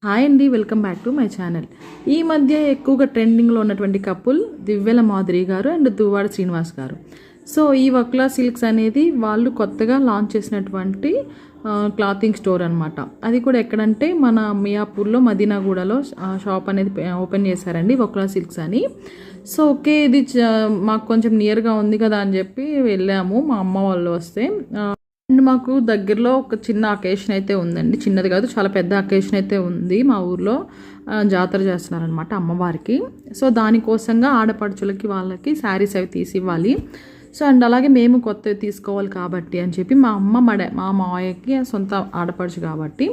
Hi అండి, welcome back to my channel. ఈ మధ్య ఎక్కువగా ట్రెండింగ్లో ఉన్నటువంటి కపుల్ దివ్యల మాధురి గారు అండ్ దువ్వాడ శ్రీనివాస్ గారు. సో ఈ వక్లా సిల్క్స్ అనేది వాళ్ళు కొత్తగా లాంచ్ చేసినటువంటి క్లాతింగ్ స్టోర్ అనమాట. అది కూడా ఎక్కడంటే మన మియాపూర్లో మదీనాగూడలో షాప్ అనేది ఓపెన్ చేశారండి, వక్లా సిల్క్స్ అని. సో ఓకే, ఇది మాకు కొంచెం నియర్గా ఉంది కదా అని చెప్పి వెళ్ళాము మా అమ్మ వాళ్ళు వస్తే. అండ్ మాకు దగ్గరలో ఒక చిన్న అకేషన్ అయితే ఉందండి, చిన్నది కాదు చాలా పెద్ద అకేషన్ అయితే ఉంది. మా ఊర్లో జాతర చేస్తున్నారనమాట అమ్మవారికి. సో దానికోసంగా ఆడపడుచులకి వాళ్ళకి శారీస్ అవి తీసి ఇవ్వాలి. సో అండ్ అలాగే మేము కొత్తవి తీసుకోవాలి కాబట్టి అని చెప్పి మా అమ్మ మా మావయ్యకి సొంత ఆడపడుచు కాబట్టి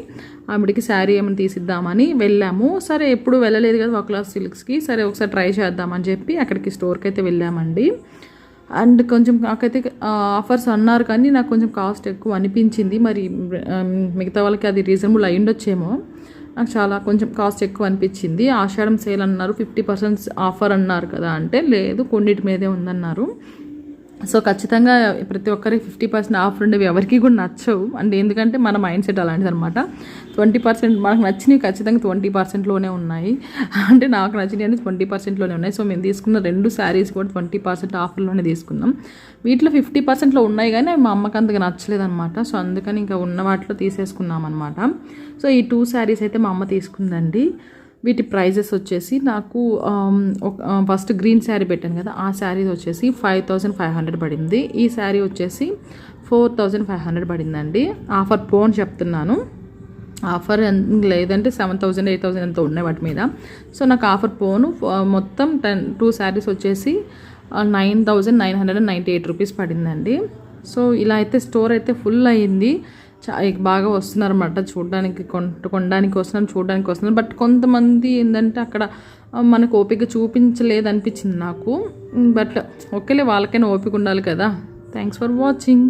ఆవిడికి శారీ ఏమైనా తీసిద్దామని వెళ్ళాము. సరే ఎప్పుడు వెళ్ళలేదు కదా వక్లా సిల్క్స్కి, సరే ఒకసారి ట్రై చేద్దామని చెప్పి అక్కడికి స్టోర్కి అయితే వెళ్ళామండి. అండ్ కొంచెం నాకైతే ఆఫర్స్ అన్నారు కానీ నాకు కొంచెం కాస్ట్ ఎక్కువ అనిపించింది. మరి మిగతా వాళ్ళకి అది రీజనబుల్ అయి ఉండొచ్చేమో, నాకు చాలా కొంచెం కాస్ట్ ఎక్కువ అనిపించింది. ఆషాఢం సేల్ అన్నారు, 50% ఆఫర్ అన్నారు కదా, అంటే లేదు కొన్నిటి మీదే ఉందన్నారు. సో ఖచ్చితంగా ప్రతి ఒక్కరికి 50% ఆఫ్ ఉండేవి ఎవరికి కూడా నచ్చవు. అంటే ఎందుకంటే మన మైండ్ సెట్ అలాంటిది అనమాట. 20% మనకు నచ్చినవి ఖచ్చితంగా 20%లోనే ఉన్నాయి. అంటే నాకు నచ్చినవి అంటే 20%లోనే ఉన్నాయి. సో మేము తీసుకున్న 2 శారీస్ కూడా 20% ఆఫర్లోనే తీసుకున్నాం. వీటిలో 50%లో ఉన్నాయి కానీ మా అమ్మకి అంతగా నచ్చలేదు అనమాట. సో అందుకని ఇంకా ఉన్న వాటిలో తీసేసుకున్నాం అనమాట. సో ఈ 2 శారీస్ అయితే మా అమ్మ తీసుకుందండి. వీటి ప్రైజెస్ వచ్చేసి నాకు ఫస్ట్ గ్రీన్ శారీ పెట్టాను కదా, ఆ శారీ వచ్చేసి 5500 పడింది. ఈ శారీ వచ్చేసి 4500 పడిందండి. ఆఫర్ పోన్ చెప్తున్నాను, ఆఫర్ లేదంటే 7000 8000 ఎంతో ఉన్నాయి వాటి మీద. సో నాకు ఆఫర్ పోను మొత్తం 2 శారీస్ వచ్చేసి 9998 రూపీస్ పడిందండి. సో ఇలా అయితే స్టోర్ అయితే ఫుల్ అయ్యింది, బాగా వస్తున్నారు అన్నమాట. కొనడానికి వస్తున్నారు. బట్ కొంతమంది ఏంటంటే అక్కడ మనకు ఓపిక చూపించలేదు అనిపించింది నాకు. బట్ ఓకేలే, వాళ్ళకైనా ఓపిక ఉండాలి కదా. Thanks for watching.